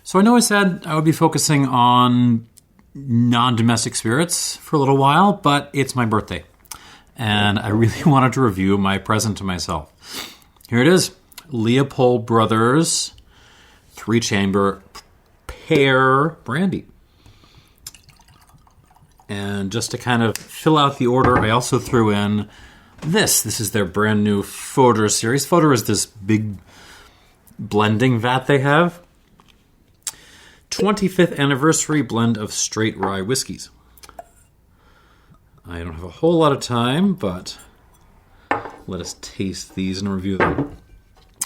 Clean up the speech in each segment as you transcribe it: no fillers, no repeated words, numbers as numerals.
So I know I said I would be focusing on non-domestic spirits for a little while, but it's my birthday. And I really wanted to review my present to myself. Here it is. Leopold Bros. 3-chamber pear brandy. And just to kind of fill out the order, I also threw in this. This is their brand new Foeder series. Foeder is this big blending vat they have. 25th anniversary blend of straight rye whiskeys. I don't have a whole lot of time, but let us taste these and review them.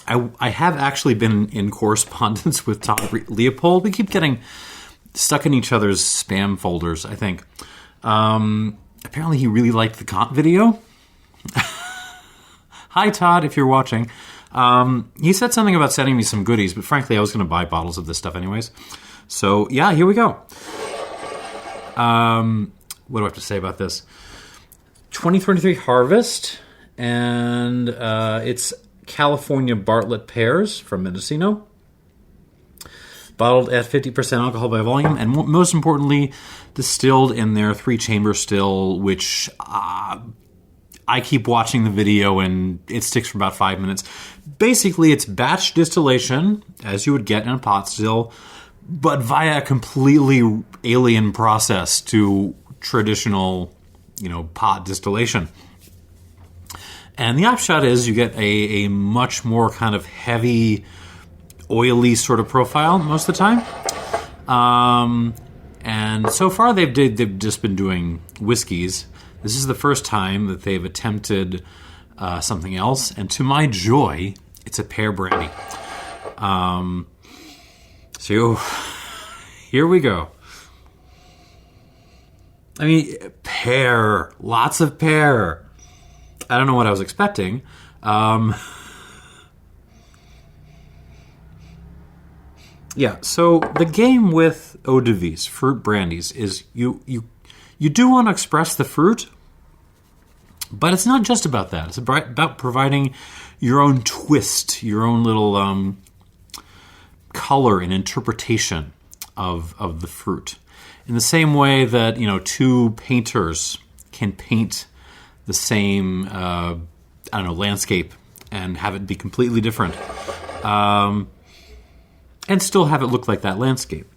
I have actually been in correspondence with Todd Leopold. We keep getting stuck in each other's spam folders, I think. Apparently he really liked the comp video. Hi, Todd, if you're watching. He said something about sending me some goodies, but frankly, I was going to buy bottles of this stuff anyways. So, yeah, here we go. What do I have to say about this? 2023 harvest, and it's California Bartlett pears from Mendocino. Bottled at 50% alcohol by volume, and most importantly, distilled in their 3-chamber still, which I keep watching the video and it sticks for about 5 minutes. Basically, it's batch distillation, as you would get in a pot still, but via a completely alien process to traditional, pot distillation. And the upshot is you get a much more kind of heavy, oily sort of profile most of the time. And so far they've just been doing whiskeys. This is the first time that they've attempted something else, and to my joy, it's a pear brandy. So here we go. I mean, pear, lots of pear. I don't know what I was expecting. Yeah, so the game with eau de vie, fruit brandies, is you do want to express the fruit, but it's not just about that. It's about providing your own twist, your own little color and interpretation of the fruit. In the same way that, two painters can paint the same, landscape and have it be completely different. And still have it look like that landscape.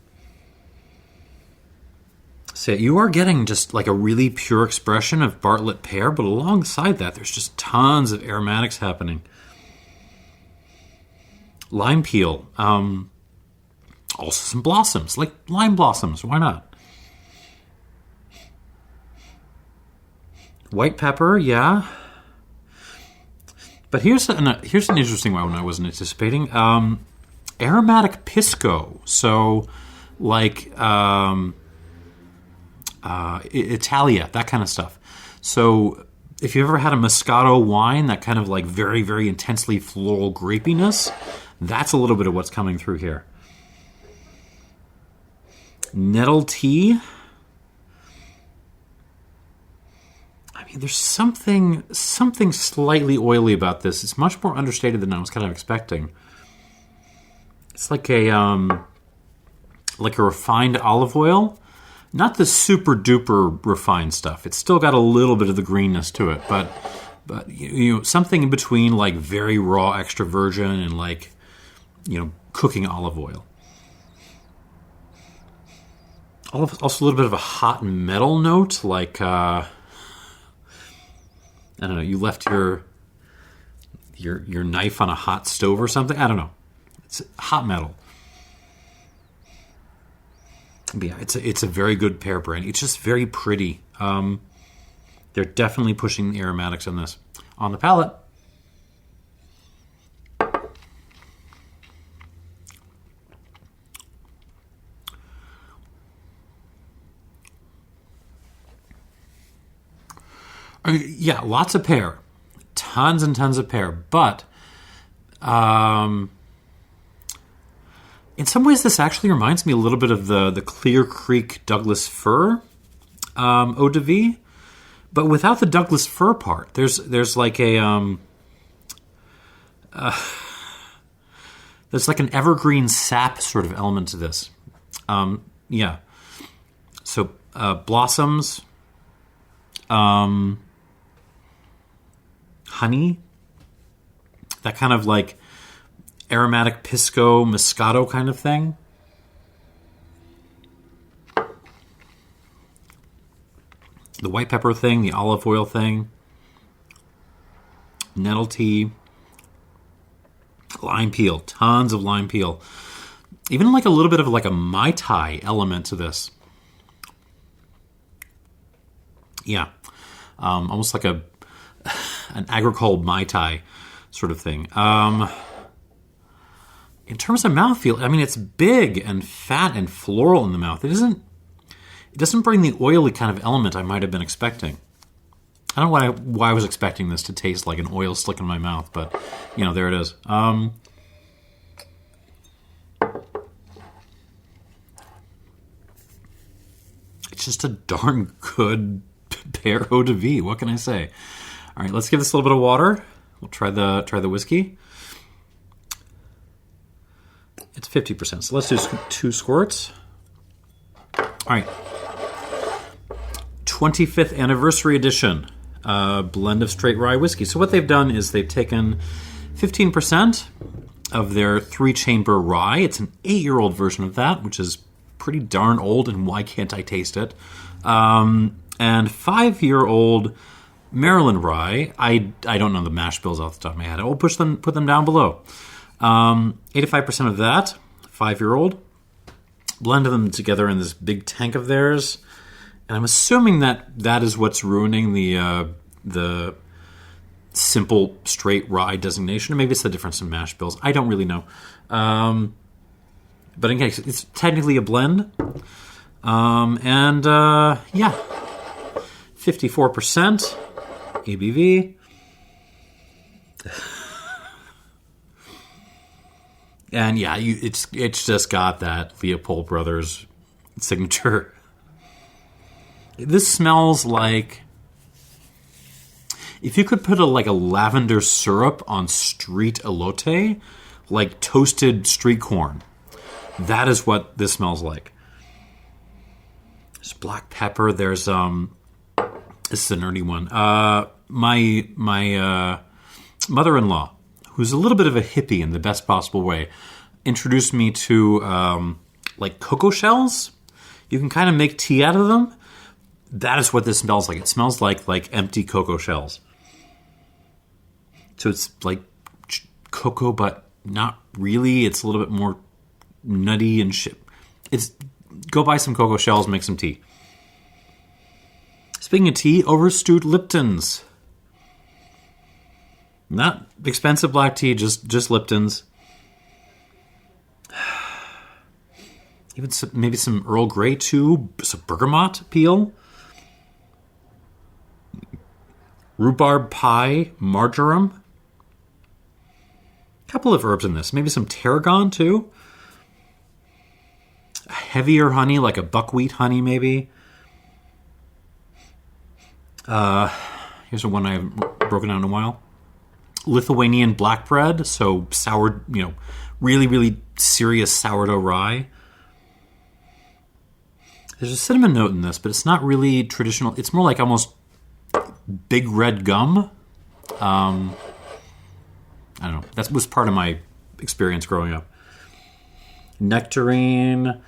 So you are getting just like a really pure expression of Bartlett pear, but alongside that, there's just tons of aromatics happening. Lime peel. Also some blossoms, like lime blossoms. Why not? White pepper, yeah. But here's an interesting one I wasn't anticipating. Aromatic pisco, so like Italia, that kind of stuff. So if you've ever had a Moscato wine, that kind of like very, very intensely floral grapiness, that's a little bit of what's coming through here. Nettle tea. I mean, there's something slightly oily about this. It's much more understated than I was kind of expecting. It's like a refined olive oil, not the super duper refined stuff. It's still got a little bit of the greenness to it, but something in between like very raw extra virgin and like cooking olive oil. Also a little bit of a hot metal note, like I don't know, you left your knife on a hot stove or something. I don't know. It's hot metal. But yeah, it's a very good pear brandy. It's just very pretty. They're definitely pushing the aromatics on this. On the palate. Yeah, lots of pear. Tons and tons of pear. But in some ways, this actually reminds me a little bit of the Clear Creek Douglas fir eau de vie, but without the Douglas fir part. There's like a There's like an evergreen sap sort of element to this. Yeah. So blossoms, honey, that kind of like aromatic pisco moscato kind of thing. The white pepper thing, the olive oil thing, nettle tea, lime peel, tons of lime peel. Even like a little bit of like a Mai Tai element to this. Yeah. Almost like an agricole Mai Tai sort of thing. In terms of mouthfeel, I mean, it's big and fat and floral in the mouth. It doesn't bring the oily kind of element I might have been expecting. I don't know why I was expecting this to taste like an oil slick in my mouth, but, there it is. It's just a darn good pear eau de vie. What can I say? All right, let's give this a little bit of water. We'll try the whiskey. It's 50%, so let's do 2 squirts. All right. 25th anniversary edition blend of straight rye whiskey. So what they've done is they've taken 15% of their 3-chamber rye. It's an 8-year-old version of that, which is pretty darn old, and why can't I taste it? And 5-year-old Maryland rye. I don't know the mash bills off the top of my head. I will put them down below. 85% of that, 5-year-old. Blended them together in this big tank of theirs. And I'm assuming that is what's ruining the simple straight rye designation. Or maybe it's the difference in mash bills. I don't really know. But in case, it's technically a blend. Yeah. 54% ABV. And yeah, it's just got that Leopold Brothers signature. This smells like if you could put a lavender syrup on street elote, like toasted street corn. That is what this smells like. There's black pepper. There's this is a nerdy one. My mother-in-law, who's a little bit of a hippie in the best possible way, introduced me to cocoa shells. You can kind of make tea out of them. That is what this smells like. It smells like empty cocoa shells. So it's like cocoa, but not really. It's a little bit more nutty and shit. Go buy some cocoa shells, make some tea. Speaking of tea, overstewed Lipton's. Not expensive black tea, just Lipton's. Even maybe some Earl Grey too, some bergamot peel. Rhubarb pie, marjoram. A couple of herbs in this. Maybe some tarragon too. A heavier honey, like a buckwheat honey maybe. Here's one I haven't broken down in a while. Lithuanian black bread, so sour, really, really serious sourdough rye. There's a cinnamon note in this, but it's not really traditional. It's more like almost big red gum. I don't know. That was part of my experience growing up. Nectarine.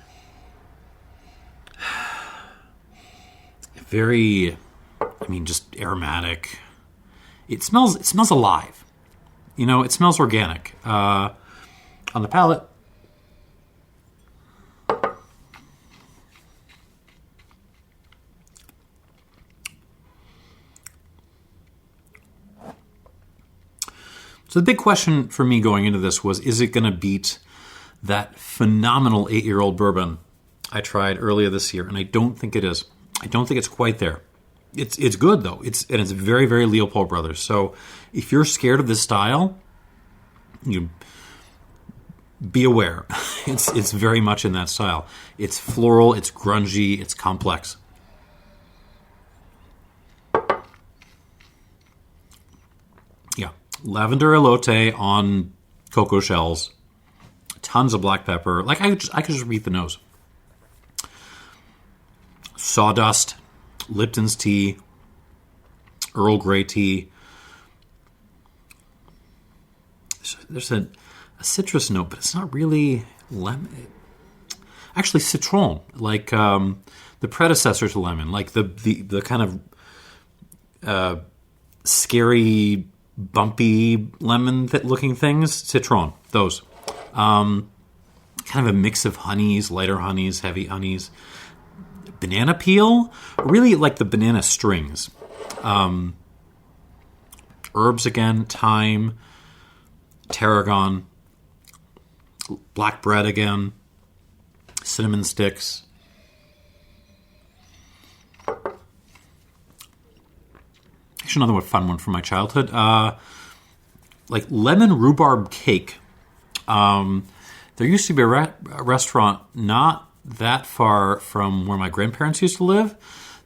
Very, just aromatic. It smells alive. It smells organic. On the palate. So the big question for me going into this was, is it going to beat that phenomenal 8-year-old bourbon I tried earlier this year? And I don't think it is. I don't think it's quite there. It's good though. It's very, very Leopold Brothers. So if you're scared of this style, you be aware. It's very much in that style. It's floral, it's grungy, it's complex. Yeah. Lavender elote on cocoa shells. Tons of black pepper. Like, I could just read the nose. Sawdust, Lipton's tea, Earl Grey tea. There's a citrus note, but it's not really lemon. Actually, citron, like the predecessor to lemon, like the kind of scary, bumpy lemon-looking things. Citron, those. Kind of a mix of honeys, lighter honeys, heavy honeys. Banana peel, really like the banana strings. Herbs again, thyme, tarragon, black bread again, cinnamon sticks. Actually, another fun one from my childhood. Like lemon rhubarb cake. There used to be a restaurant not that far from where my grandparents used to live.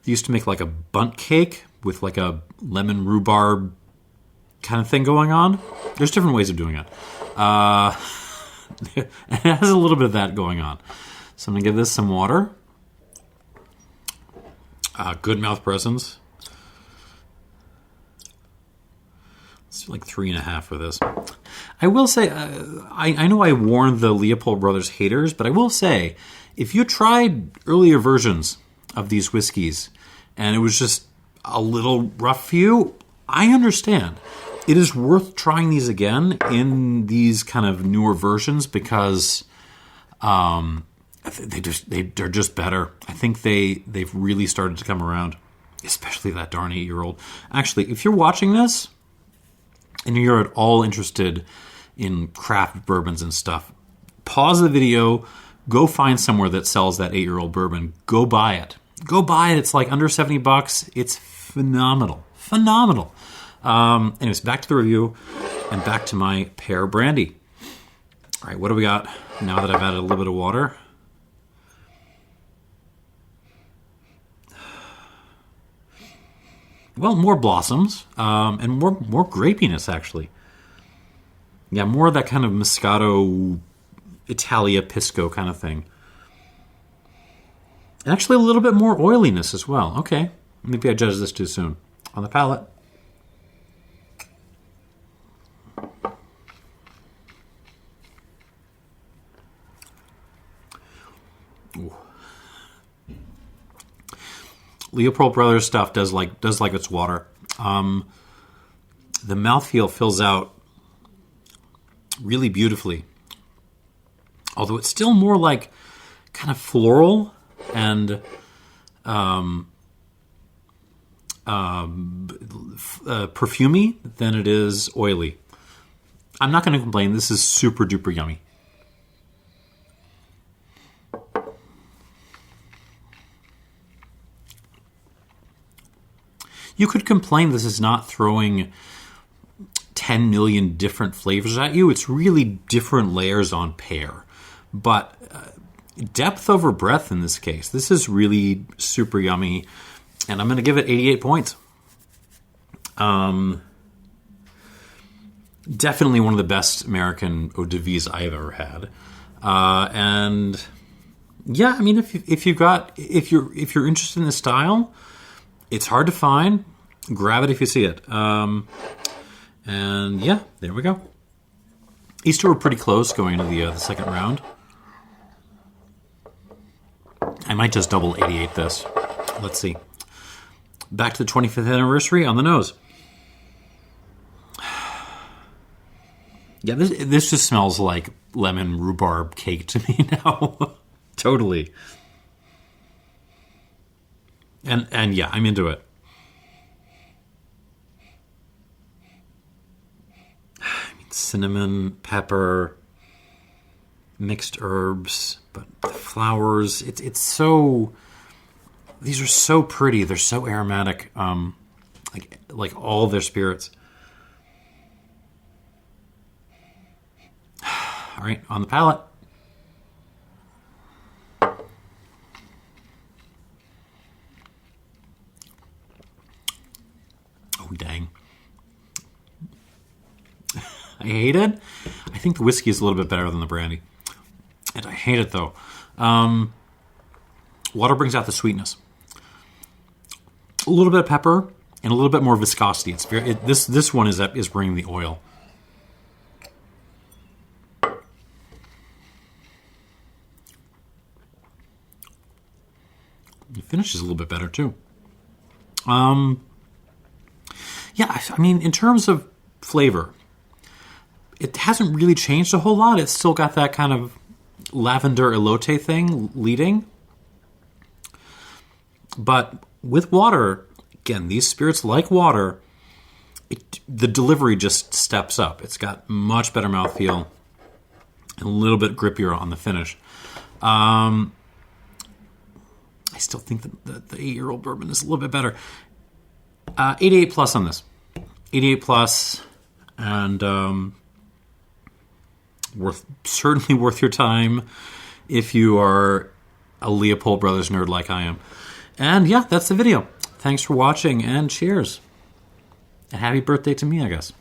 They used to make like a bundt cake with like a lemon rhubarb kind of thing going on. There's different ways of doing it. It has a little bit of that going on. So I'm going to give this some water. Good mouth presence. It's like 3.5 for this. I will say, I know I warned the Leopold Brothers haters, but I will say, if you tried earlier versions of these whiskeys and it was just a little rough for you, I understand. It is worth trying these again in these kind of newer versions because they're just better. I think they've really started to come around, especially that darn 8-year-old. Actually, if you're watching this and you're at all interested in craft bourbons and stuff, pause the video, go find somewhere that sells that 8-year-old bourbon. Go buy it. Go buy it. It's like under $70. It's phenomenal. Phenomenal. Anyways, back to the review and back to my pear brandy. All right, what do we got now that I've added a little bit of water? Well, more blossoms and more grapiness, actually. Yeah, more of that kind of Moscato, Italia, Pisco kind of thing. And actually a little bit more oiliness as well. Okay, maybe I judged this too soon. On the palate. Ooh. Leopold Brothers stuff does like its water. The mouthfeel fills out really beautifully. Although it's still more like kind of floral and perfumey than it is oily. I'm not going to complain. This is super duper yummy. You could complain this is not throwing 10 million different flavors at you. It's really different layers on pear. But depth over breadth in this case. This is really super yummy. And I'm going to give it 88 points. Definitely one of the best American eau de vies I have ever had. And yeah, I mean, if you're interested in this style, it's hard to find. Grab it if you see it. And yeah, there we go. These two were pretty close going into the second round. I might just double 88 this. Let's see. Back to the 25th anniversary on the nose. Yeah, this just smells like lemon rhubarb cake to me now. Totally. And yeah, I'm into it. I mean, cinnamon, pepper, mixed herbs, but the flowers, it's so, these are so pretty. They're so aromatic, like all their spirits. All right, on the palate. Oh, dang. I hate it. I think the whiskey is a little bit better than the brandy. hate it though. Water brings out the sweetness. A little bit of pepper and a little bit more viscosity. It's very this one is bringing the oil. The finish is a little bit better too. Yeah, I mean, in terms of flavor, it hasn't really changed a whole lot. It's still got that kind of lavender elote thing leading. But with water, again, these spirits like water, the delivery just steps up. It's got much better mouthfeel and a little bit grippier on the finish. I still think that the 8-year-old bourbon is a little bit better. 88 plus on this. 88 plus, and certainly worth your time if you are a Leopold Brothers nerd like I am. And yeah, that's the video. Thanks for watching, and cheers. And happy birthday to me, I guess.